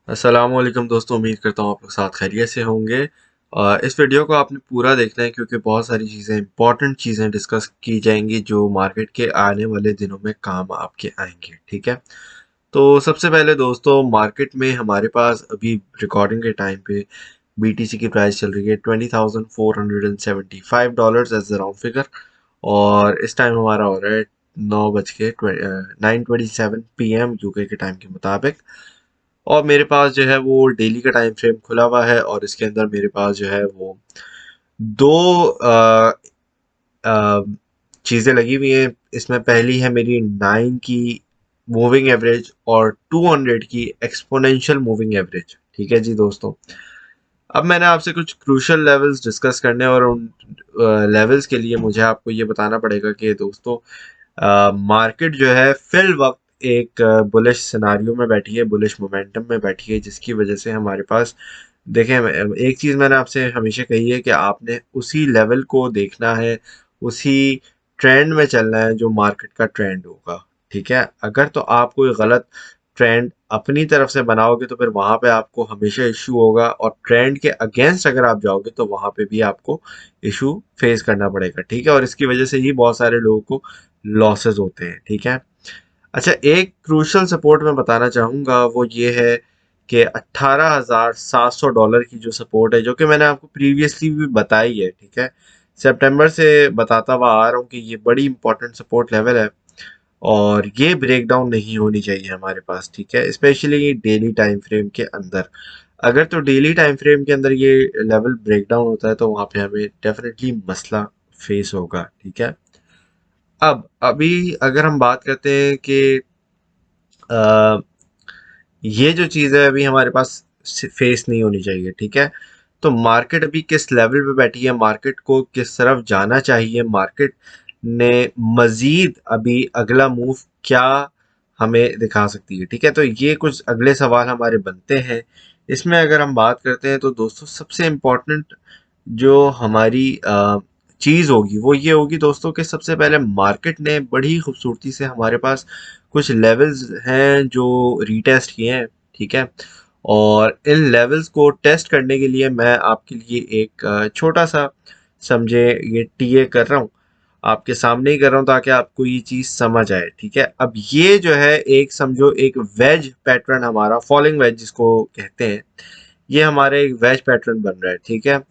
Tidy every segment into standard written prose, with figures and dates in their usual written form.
अस्सलामुअलैकुम दोस्तों, उम्मीद करता हूँ आप लोग साथ खैरियत से होंगे। इस वीडियो को आपने पूरा देखना है क्योंकि बहुत सारी चीज़ें इंपॉर्टेंट चीज़ें डिस्कस की जाएंगी जो मार्केट के आने वाले दिनों में काम आपके आएंगे। ठीक है, तो सबसे पहले दोस्तों मार्केट में हमारे पास अभी रिकॉर्डिंग के टाइम पे बीटीसी की प्राइस चल रही है $20,475 एज द राउंड फिगर। और इस टाइम हमारा हो रहा है 9:27 PM यूके के टाइम के मुताबिक। और मेरे पास जो है वो डेली का टाइम फ्रेम खुला हुआ है और इसके अंदर मेरे पास जो है वो दो चीज़ें लगी हुई हैं। इसमें पहली है मेरी 9 की मूविंग एवरेज और 200 की एक्सपोनेंशियल मूविंग एवरेज। ठीक है जी दोस्तों, अब मैंने आपसे कुछ क्रूशियल लेवल्स डिस्कस करने और उन लेवल्स के लिए मुझे आपको ये बताना पड़ेगा कि दोस्तों मार्केट जो है फिल वक्त एक बुलिश सिनारियो में बैठी है, बुलिश मोमेंटम में बैठी है, जिसकी वजह से हमारे पास देखें, एक चीज़ मैंने आपसे हमेशा कही है कि आपने उसी लेवल को देखना है, उसी ट्रेंड में चलना है जो मार्केट का ट्रेंड होगा। ठीक है, अगर तो आप कोई गलत ट्रेंड अपनी तरफ से बनाओगे तो फिर वहां पे आपको हमेशा इशू होगा, और ट्रेंड के अगेंस्ट अगर आप जाओगे तो वहां पे भी आपको इशू फेस करना पड़ेगा। ठीक है, और इसकी वजह से ही बहुत सारे लोगों को लॉसेस होते हैं। ठीक है, अच्छा, एक क्रूशल सपोर्ट मैं बताना चाहूँगा, वो ये है कि $18,700 की जो सपोर्ट है, जो कि मैंने आपको प्रीवियसली भी बताई है। ठीक है, सितंबर से बताता हुआ आ रहा हूँ कि ये बड़ी इंपॉर्टेंट सपोर्ट लेवल है और ये ब्रेक डाउन नहीं होनी चाहिए हमारे पास। ठीक है, स्पेशली डेली टाइम फ्रेम के अंदर। अगर तो डेली टाइम फ्रेम के अंदर ये लेवल ब्रेक डाउन होता है तो वहाँ पे हमें डेफिनेटली मसला फेस होगा। ठीक है, अब अभी अगर हम बात करते हैं कि अ, ये जो चीज़ है अभी हमारे पास फेस नहीं होनी चाहिए। ठीक है, तो मार्केट अभी किस लेवल पे बैठी है, मार्केट को किस तरफ जाना चाहिए, मार्केट ने मजीद अभी अगला मूव क्या हमें दिखा सकती है। ठीक है, तो ये कुछ अगले सवाल हमारे बनते हैं। इसमें अगर हम बात करते हैं तो दोस्तों सबसे इम्पोर्टेंट जो हमारी चीज़ होगी वो ये होगी दोस्तों कि सबसे पहले मार्केट ने बड़ी खूबसूरती से हमारे पास कुछ लेवल्स हैं जो रीटेस्ट किए हैं। ठीक है, और इन लेवल्स को टेस्ट करने के लिए मैं आपके लिए एक छोटा सा, समझे, ये टीए कर रहा हूँ, आपके सामने ही कर रहा हूँ ताकि आपको ये चीज़ समझ आए। ठीक है, अब ये जो है एक समझो एक वेज पैटर्न, हमारा फॉलिंग वेज जिसको कहते हैं, ये हमारे एक वेज पैटर्न बन रहा है। ठीक है,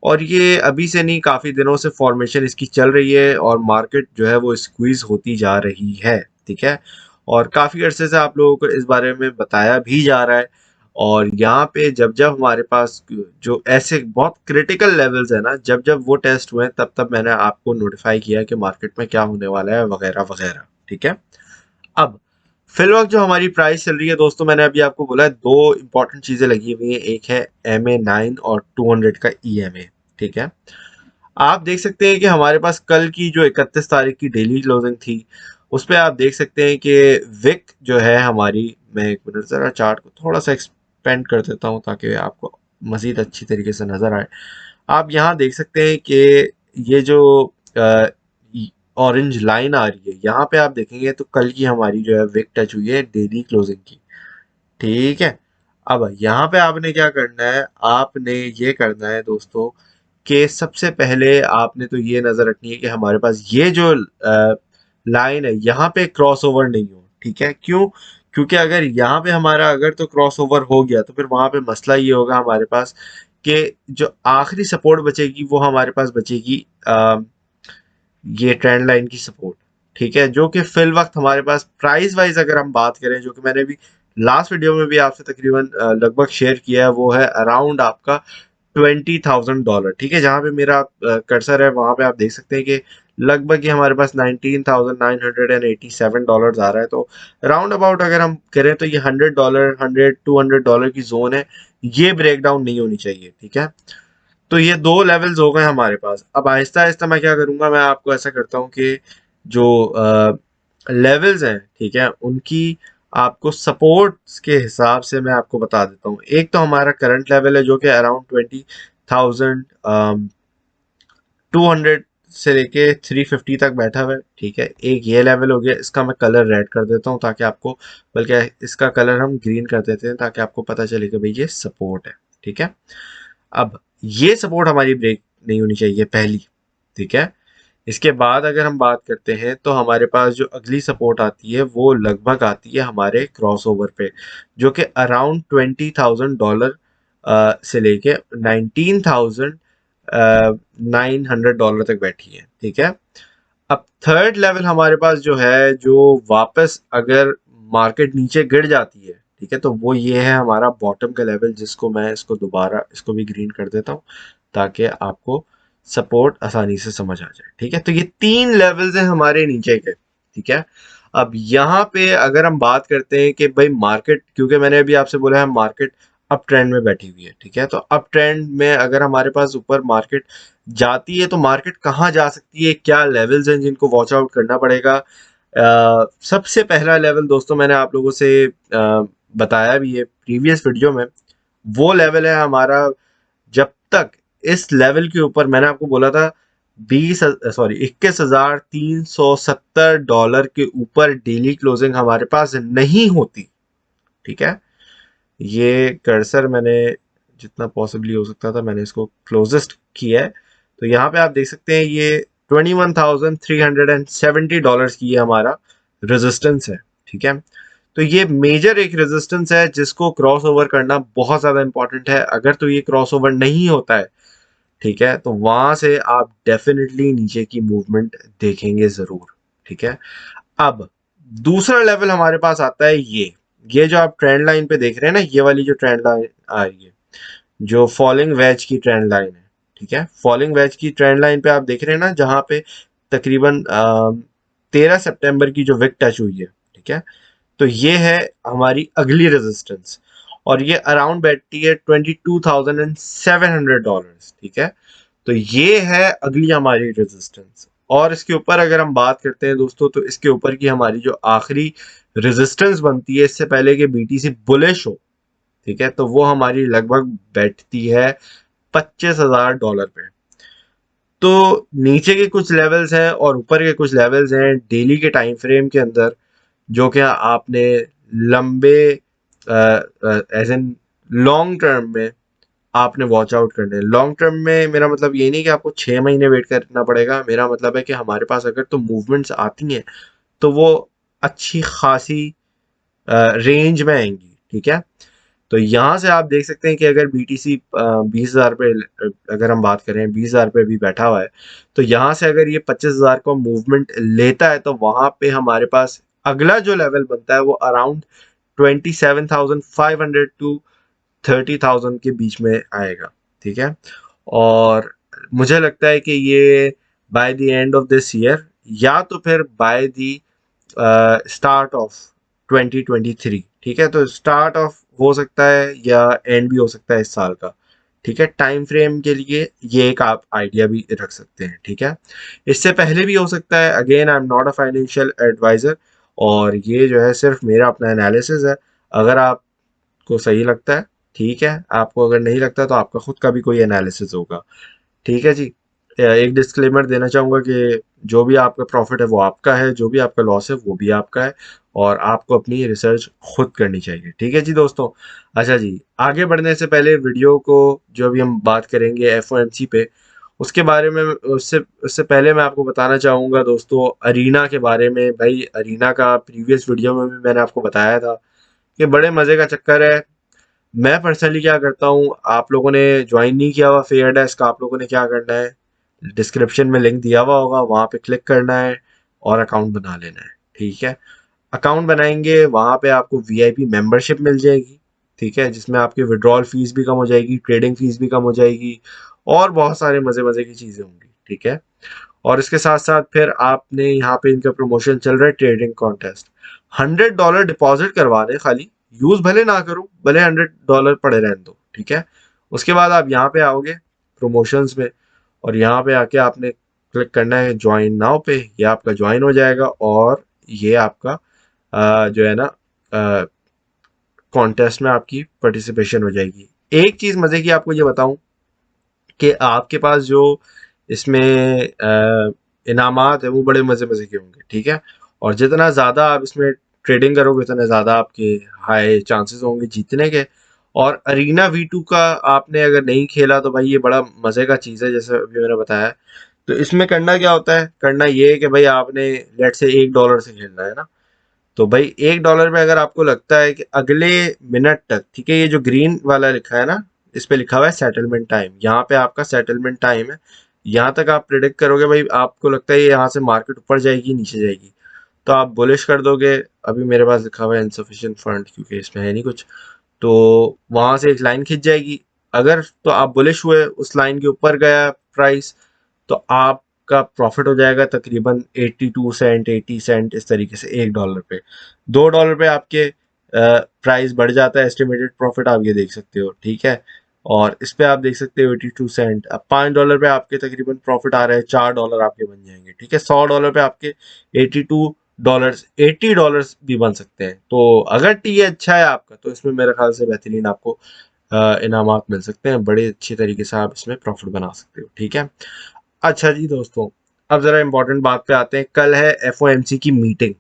और ये अभी से नहीं, काफ़ी दिनों से फॉर्मेशन इसकी चल रही है और मार्केट जो है वो स्क्वीज होती जा रही है। ठीक है, और काफ़ी अरसे से आप लोगों को इस बारे में बताया भी जा रहा है। और यहाँ पे जब जब हमारे पास जो ऐसे बहुत क्रिटिकल लेवल्स है ना, जब जब वो टेस्ट हुए तब तब मैंने आपको नोटिफाई किया कि मार्केट में क्या होने वाला है वगैरह वगैरह। ठीक है, अब फिलहाल जो हमारी प्राइस चल रही है दोस्तों, मैंने अभी आपको बोला है दो इंपॉर्टेंट चीजें लगी हुई हैं, एक है MA9 और 200 का EMA। ठीक है, आप देख सकते हैं कि हमारे पास कल की जो 31 तारीख की डेली क्लोजिंग थी, उस पर आप देख सकते हैं कि विक जो है हमारी, मैं एक मिनट जरा चार्ट को थोड़ा सा एक्सपेंड कर देता हूँ ताकि आपको मजीद अच्छी तरीके से नजर आए। आप यहाँ देख सकते हैं कि ये जो ऑरेंज लाइन आ रही है, यहाँ पे आप देखेंगे तो कल की हमारी जो है विक टच हुई है डेली क्लोजिंग की। ठीक है, अब यहाँ पे आपने क्या करना है, आपने ये करना है दोस्तों कि सबसे पहले आपने तो ये नजर रखनी है कि हमारे पास ये जो लाइन है यहाँ पे क्रॉस ओवर नहीं हो। ठीक है, क्यों? क्योंकि अगर यहाँ पे हमारा अगर तो क्रॉस ओवर हो गया तो फिर वहां पे मसला ये होगा हमारे पास कि जो आखिरी सपोर्ट बचेगी वो हमारे पास बचेगी ये ट्रेंड लाइन की सपोर्ट। ठीक है, जो कि फिल वक्त हमारे पास प्राइस वाइज अगर हम बात करें, जो कि मैंने भी लास्ट वीडियो में भी आपसे तकरीबन लगभग शेयर किया है, वो है अराउंड आपका $20,000। ठीक है, जहां पे मेरा कर्सर है वहां पे आप देख सकते हैं कि लगभग ये हमारे पास $19,987 आ रहा है। तो राउंड अबाउट अगर हम करें तो ये $100, 100 $200 की जोन है, ये ब्रेक डाउन नहीं होनी चाहिए। ठीक है, तो ये दो लेवल्स हो गए हमारे पास। अब आहिस्ता आहिस्ता मैं क्या करूंगा, मैं आपको ऐसा करता हूँ कि जो लेवल्स हैं, ठीक है, उनकी आपको सपोर्ट्स के हिसाब से मैं आपको बता देता हूँ। एक तो हमारा करंट लेवल है जो कि अराउंड 20,200 से लेके 350 तक बैठा हुआ है, ठीक है। एक ये लेवल हो गया, इसका मैं कलर रेड कर देता हूँ ताकि आपको, बल्कि इसका कलर हम ग्रीन कर देते हैं ताकि आपको पता चले कि भाई ये सपोर्ट है, ठीक है। अब ये सपोर्ट हमारी ब्रेक नहीं होनी चाहिए पहली, ठीक है। इसके बाद अगर हम बात करते हैं तो हमारे पास जो अगली सपोर्ट आती है वो लगभग आती है हमारे क्रॉसओवर पे, जो कि अराउंड $20,000 से लेके $19,900 तक बैठी है, ठीक है। अब थर्ड लेवल हमारे पास जो है, जो वापस अगर मार्केट नीचे गिर जाती है, ठीक है, तो वो ये है हमारा बॉटम का लेवल, जिसको मैं इसको दोबारा इसको भी ग्रीन कर देता हूँ ताकि आपको सपोर्ट आसानी से समझ आ जाए, ठीक है। तो ये 3 लेवल्स हैं हमारे नीचे के, ठीक है। अब यहाँ पे अगर हम बात करते हैं कि भाई मार्केट, क्योंकि मैंने अभी आपसे बोला है मार्केट अप ट्रेंड में बैठी हुई है, ठीक है। तो अप ट्रेंड में अगर हमारे पास ऊपर मार्केट जाती है तो मार्केट कहाँ जा सकती है, क्या लेवल्स हैं जिनको वॉच आउट करना पड़ेगा। सबसे पहला लेवल दोस्तों मैंने आप लोगों से बताया भी है प्रीवियस वीडियो में, वो लेवल है हमारा, जब तक इस लेवल के ऊपर, मैंने आपको बोला था 21,370 के ऊपर डेली क्लोजिंग हमारे पास नहीं होती, ठीक है। ये कर्सर मैंने जितना पॉसिबली हो सकता था मैंने इसको क्लोजेस्ट किया है, तो यहाँ पे आप देख सकते हैं ये $21,370 की ये हमारा रेजिस्टेंस है, ठीक है। तो ये मेजर एक रेजिस्टेंस है जिसको क्रॉस ओवर करना बहुत ज्यादा इंपॉर्टेंट है। अगर तो ये क्रॉस ओवर नहीं होता है, ठीक है, तो वहां से आप डेफिनेटली नीचे की मूवमेंट देखेंगे जरूर, ठीक है। अब दूसरा लेवल हमारे पास आता है ये जो आप ट्रेंड लाइन पे देख रहे हैं ना, ये वाली जो ट्रेंड लाइन आ रही है, जो फॉलिंग वेज की ट्रेंड लाइन है, ठीक है। फॉलिंग वेज की ट्रेंड लाइन पे आप देख रहे हैं ना, जहां पे तकरीबन 13 सितंबर की जो विक टच हुई है, ठीक है। तो ये है हमारी अगली रेजिस्टेंस, और ये अराउंड बैठती है $22,700, ठीक है। तो ये है अगली हमारी रेजिस्टेंस। और इसके ऊपर अगर हम बात करते हैं दोस्तों, तो इसके ऊपर की हमारी जो आखिरी रेजिस्टेंस बनती है इससे पहले कि बीटीसी बुलिश हो, ठीक है, तो वो हमारी लगभग बैठती है $25,000 पे। तो नीचे के कुछ लेवल्स हैं और ऊपर के कुछ लेवल्स हैं डेली के टाइम फ्रेम के अंदर, जो कि आपने लंबे एज एन लॉन्ग टर्म में आपने वॉच आउट करने हैं। लॉन्ग टर्म में मेरा मतलब ये नहीं कि आपको 6 महीने वेट करना पड़ेगा, मेरा मतलब है कि हमारे पास अगर तो मूवमेंट्स आती हैं तो वो अच्छी खासी रेंज में आएंगी, ठीक है। तो यहाँ से आप देख सकते हैं कि अगर बीटीसी 20,000 पे, अगर हम बात करें 20,000 पे भी बैठा हुआ है, तो यहाँ से अगर ये 25,000 का मूवमेंट लेता है तो वहां पे हमारे पास अगला जो लेवल बनता है वो अराउंड 27,500 टू 30,000 के बीच में आएगा, ठीक है। और मुझे लगता है कि ये by the end of this year या तो फिर बाय द स्टार्ट ऑफ 2023, ठीक है। तो स्टार्ट ऑफ हो सकता है या एंड भी हो सकता है इस साल का, ठीक है। टाइम फ्रेम के लिए ये एक आप आइडिया भी रख सकते हैं, ठीक है। इससे पहले भी हो सकता है, again I am not a financial advisor, और ये जो है सिर्फ मेरा अपना एनालिसिस है। अगर आपको सही लगता है ठीक है, आपको अगर नहीं लगता तो आपका खुद का भी कोई एनालिसिस होगा, ठीक है जी। एक डिस्क्लेमर देना चाहूंगा कि जो भी आपका प्रॉफिट है वो आपका है, जो भी आपका लॉस है वो भी आपका है, और आपको अपनी रिसर्च खुद करनी चाहिए, ठीक है जी दोस्तों। अच्छा जी, आगे बढ़ने से पहले वीडियो को, जो भी हम बात करेंगे एफओएमसी पे, उसके बारे में, उससे उससे पहले मैं आपको बताना चाहूंगा दोस्तों अरीना के बारे में। भाई अरीना का प्रीवियस वीडियो में भी मैंने आपको बताया था कि बड़े मजे का चक्कर है। मैं पर्सनली क्या करता हूँ, आप लोगों ने ज्वाइन नहीं किया हुआ फेयर डेस्क, आप लोगों ने क्या करना है, डिस्क्रिप्शन में लिंक दिया हुआ होगा, वहां पे क्लिक करना है और अकाउंट बना लेना है, ठीक है। अकाउंट बनाएंगे, वहां पे आपको वीआईपी मेंबरशिप मिल जाएगी, ठीक है, जिसमें आपकी विड्रॉल फीस भी कम हो जाएगी, ट्रेडिंग फीस भी कम हो जाएगी, और बहुत सारे मजे मजे की चीजें होंगी, ठीक है। और इसके साथ साथ फिर आपने यहाँ पे इनका प्रमोशन चल रहा है, ट्रेडिंग कॉन्टेस्ट, $100 डिपॉजिट करवाने खाली, यूज भले ना करो, भले $100 पड़े रहने दो, ठीक है। उसके बाद आप यहाँ पे आओगे प्रमोशंस में, और यहाँ पे आके आपने क्लिक करना है ज्वाइन नाउ पे, ये आपका ज्वाइन हो जाएगा, और ये आपका जो है ना कॉन्टेस्ट में आपकी पार्टिसिपेशन हो जाएगी। एक चीज मजे की आपको ये बताऊं कि आपके पास जो इसमें इनामात है वो बड़े मजे मजे के होंगे, ठीक है। और जितना ज्यादा आप इसमें ट्रेडिंग करोगे उतने ज्यादा आपके हाई चांसेस होंगे जीतने के। और अरीना V2 का आपने अगर नहीं खेला तो भाई ये बड़ा मजे का चीज है, जैसे अभी मैंने बताया। तो इसमें करना क्या होता है, करना ये है कि भाई आपने लेट से $1 से खेलना है ना। तो भाई $1 पे अगर आपको लगता है कि अगले मिनट तक, ठीक है, ये जो ग्रीन वाला लिखा है ना, इस पे लिखा हुआ है सेटलमेंट टाइम, यहाँ पे आपका सेटलमेंट टाइम है। यहाँ तक आप प्रिडिक्ट करोगे भाई, आपको लगता है ये यहाँ से मार्केट ऊपर जाएगी नीचे जाएगी, तो आप बुलिश कर दोगे। अभी मेरे पास लिखा हुआ है इनसफिशिएंट फंड, क्योंकि इसमें है नहीं कुछ। तो वहां से एक लाइन खिंच जाएगी। अगर तो आप बुलिश हुए, उस लाइन के ऊपर गया प्राइस, तो आपका प्रॉफिट हो जाएगा तकरीबन 82 सेंट 80 सेंट, इस तरीके से $1 पे। $2 पे आपके प्राइस बढ़ जाता है, एस्टिमेटेड प्रॉफिट आप ये देख सकते हो, ठीक है। और इस पे आप देख सकते हो 82 सेंट। अब $5 पे आपके तकरीबन प्रॉफिट आ रहे हैं, $4 आपके बन जाएंगे, ठीक है। $100 पे आपके $82 $80 भी बन सकते हैं। तो अगर टी अच्छा है आपका, तो इसमें मेरे ख्याल से बेहतरीन आपको इनामात मिल सकते हैं, बड़े अच्छी तरीके से आप इसमें प्रॉफिट बना सकते हो, ठीक है। अच्छा जी दोस्तों, अब जरा इंपॉर्टेंट बात पे आते हैं। कल है एफओएमसी की मीटिंग,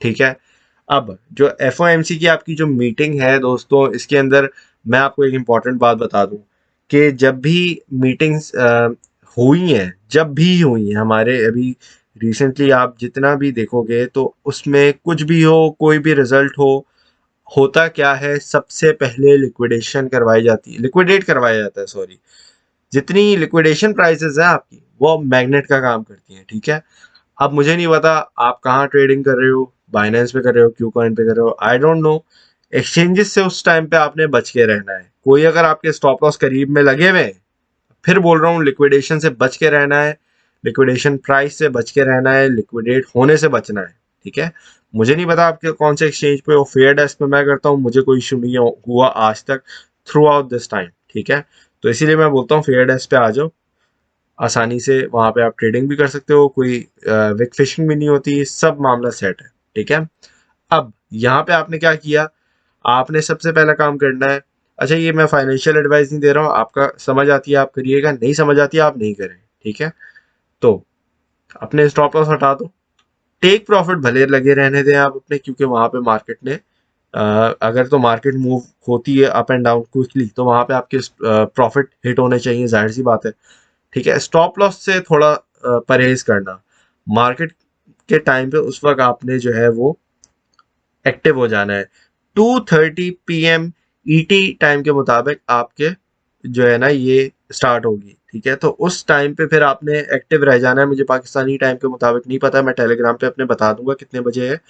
ठीक है। अब जो एफओएमसी की आपकी जो मीटिंग है दोस्तों, इसके अंदर मैं आपको एक इंपॉर्टेंट बात बता दूं कि जब भी मीटिंग्स हुई हैं, जब भी हुई हैं हमारे अभी रिसेंटली, आप जितना भी देखोगे तो उसमें कुछ भी हो, कोई भी रिजल्ट हो, होता क्या है, सबसे पहले लिक्विडेशन करवाई जाती है, लिक्विडेट करवाया जाता है, सॉरी। जितनी लिक्विडेशन प्राइसेस है आपकी, वो मैग्नेट का काम करती हैं, ठीक है। अब मुझे नहीं पता आप कहाँ ट्रेडिंग कर रहे हो, बाइनेंस पे कर रहे हो, क्यू कॉइन पे कर रहे हो, आई डोंट नो। एक्सचेंजेस से उस टाइम पे आपने बच के रहना है। कोई अगर आपके स्टॉप लॉस करीब में लगे हुए हैं, फिर बोल रहा हूँ, लिक्विडेशन से बच के रहना है, लिक्विडेशन प्राइस से बच के रहना है, लिक्विडेट होने से बचना है, ठीक है। मुझे नहीं पता आपके कौन से एक्सचेंज पे हो, फेयर डेस्क पे मैं करता हूँ, मुझे कोई इशू नहीं हुआ आज तक थ्रू आउट दिस टाइम, ठीक है। तो इसीलिए मैं बोलता हूँ फेयर डेस्क पे आ जाओ, आसानी से वहां पे आप ट्रेडिंग भी कर सकते हो, कोई विक फिशिंग भी नहीं होती, सब मामला सेट है, ठीक है। अब यहाँ पे आपने क्या किया, आपने सबसे पहला काम करना है। अच्छा, ये मैं फाइनेंशियल एडवाइस नहीं दे रहा हूँ, आपका समझ आती है आप करिएगा, नहीं समझ आती है आप नहीं करें, ठीक है। तो अपने स्टॉप लॉस हटा दो, टेक प्रॉफिट भले लगे रहने दें आप अपने, क्योंकि वहां पे मार्केट ने अगर तो मार्केट मूव होती है अप एंड डाउन क्विकली, तो वहां पे आपके प्रॉफिट हिट होने चाहिए, जाहिर सी बात है, ठीक है। स्टॉप लॉस से थोड़ा परहेज करना, मार्केट के टाइम पे उस वक्त आपने जो है वो एक्टिव हो जाना है। 2:30 PM ईटी टाइम के मुताबिक आपके जो है ना ये स्टार्ट होगी, ठीक है। तो उस टाइम पे फिर आपने एक्टिव रह जाना है। मुझे पाकिस्तानी टाइम के मुताबिक नहीं पता, मैं टेलीग्राम पे अपने बता दूंगा कितने बजे है,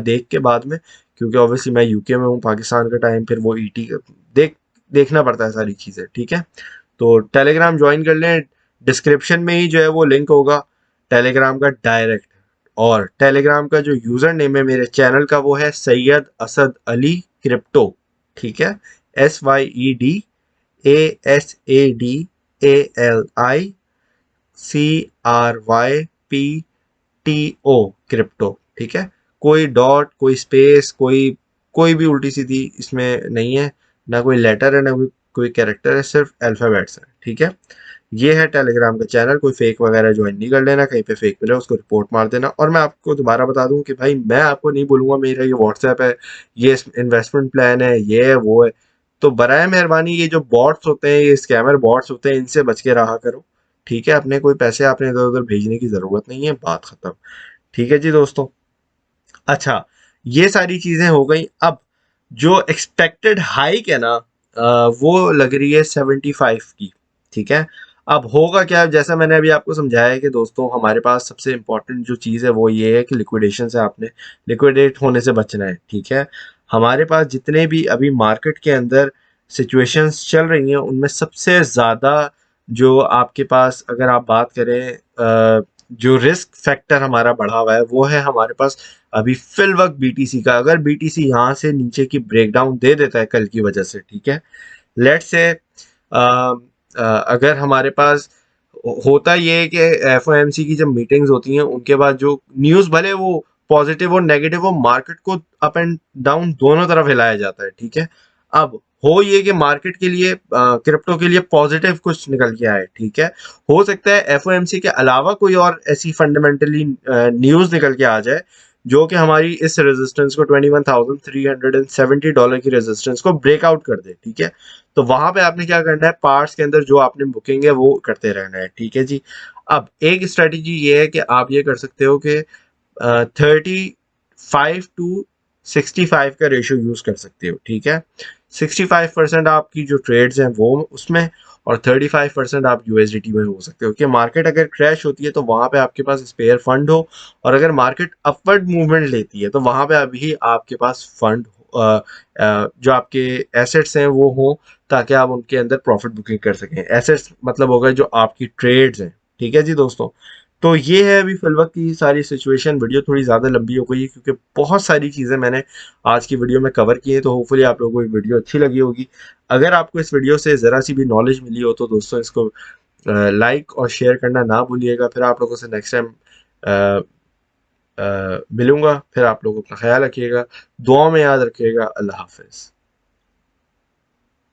देख के बाद में, क्योंकि ऑब्वियसली मैं यूके में हूँ, पाकिस्तान का टाइम फिर वो ईटी देखना पड़ता है सारी चीज़ें, ठीक है। तो टेलीग्राम ज्वाइन कर लें, डिस्क्रिप्शन में ही जो है वो लिंक होगा टेलीग्राम का डायरेक्ट। और टेलीग्राम का जो यूजर नेम है मेरे चैनल का, वो है सैयद असद अली क्रिप्टो, ठीक है। SYEDASADALICRYPTO क्रिप्टो, ठीक है। कोई डॉट, कोई स्पेस, कोई भी उल्टी सीधी इसमें नहीं है, ना कोई लेटर है, ना कोई कैरेक्टर है, सिर्फ अल्फाबेट्स है, ठीक है। ये है टेलीग्राम का चैनल, कोई फेक वगैरह ज्वाइन नहीं कर लेना, कहीं पे फेक मिले उसको रिपोर्ट मार देना। और मैं आपको दोबारा बता दूं कि भाई मैं आपको नहीं बोलूंगा मेरा ये व्हाट्सएप है, ये इन्वेस्टमेंट प्लान है, ये है वो है। तो बराए मेहरबानी ये जो बॉट्स होते हैं, ये स्कैमर बॉट्स होते हैं, इनसे बच के रहा करो, ठीक है। अपने कोई पैसे आपने इधर उधर भेजने की जरूरत नहीं है, बात खत्म, ठीक है जी दोस्तों। अच्छा, ये सारी चीजें हो गई। अब जो एक्सपेक्टेड हाइक है ना, वो लग रही है 75 की, ठीक है। अब होगा क्या, जैसा मैंने अभी आपको समझाया है कि दोस्तों हमारे पास सबसे इंपॉर्टेंट जो चीज़ है वो ये है कि लिक्विडेशन से आपने लिक्विडेट होने से बचना है, ठीक है। हमारे पास जितने भी अभी मार्केट के अंदर सिचुएशंस चल रही हैं, उनमें सबसे ज़्यादा जो आपके पास अगर आप बात करें, जो रिस्क फैक्टर हमारा बढ़ा हुआ है, वो है हमारे पास अभी फिल वक्त बीटीसी का। अगर बीटीसी यहाँ से नीचे की ब्रेकडाउन दे देता है कल की वजह से, ठीक है, लेट से अगर हमारे पास होता ये है कि एफओएमसी की जब मीटिंग्स होती हैं उनके बाद जो न्यूज़, भले वो पॉजिटिव और नेगेटिव हो, मार्केट को अप एंड डाउन दोनों तरफ हिलाया जाता है, ठीक है। अब हो ये कि मार्केट के लिए क्रिप्टो के लिए पॉजिटिव कुछ निकल के आए, ठीक है। हो सकता है एफओएमसी के अलावा कोई और ऐसी फंडामेंटली न्यूज निकल के आ जाए जो कि हमारी इस रेजिस्टेंस को $21,370 की रेजिस्टेंस को ब्रेकआउट कर दे, ठीक है। तो वहां पे आपने क्या करना है, पार्ट्स के अंदर जो आपने बुकिंग है वो करते रहना है, ठीक है जी। अब एक स्ट्रेटेजी ये है कि आप ये कर सकते हो कि 35 to 65 का रेशियो यूज कर सकते हो, ठीक है। 65% आपकी जो ट्रेड्स हैं वो उसमें, और 35% आप यूएसडीटी में हो सकते हो कि मार्केट अगर क्रैश होती है तो वहां पे आपके पास स्पेयर फंड हो, और अगर मार्केट अपवर्ड मूवमेंट लेती है तो वहां पे अभी आपके पास फंड जो आपके एसेट्स हैं वो हो, ताकि आप उनके अंदर प्रॉफिट बुकिंग कर सकें। एसेट्स मतलब होगा जो आपकी ट्रेड्स हैं, ठीक है जी दोस्तों। तो ये है अभी फिलवक्त की सारी सिचुएशन। वीडियो थोड़ी ज़्यादा लंबी हो गई है क्योंकि बहुत सारी चीज़ें मैंने आज की वीडियो में कवर की है, तो होपफुली आप लोगों को ये वीडियो अच्छी लगी होगी। अगर आपको इस वीडियो से ज़रा सी भी नॉलेज मिली हो तो दोस्तों इसको लाइक और शेयर करना ना भूलिएगा। फिर आप लोगों से नेक्स्ट टाइम मिलूंगा। फिर आप लोग अपना ख्याल रखिएगा, दुआ में याद रखिएगा। अल्लाह हाफिज़।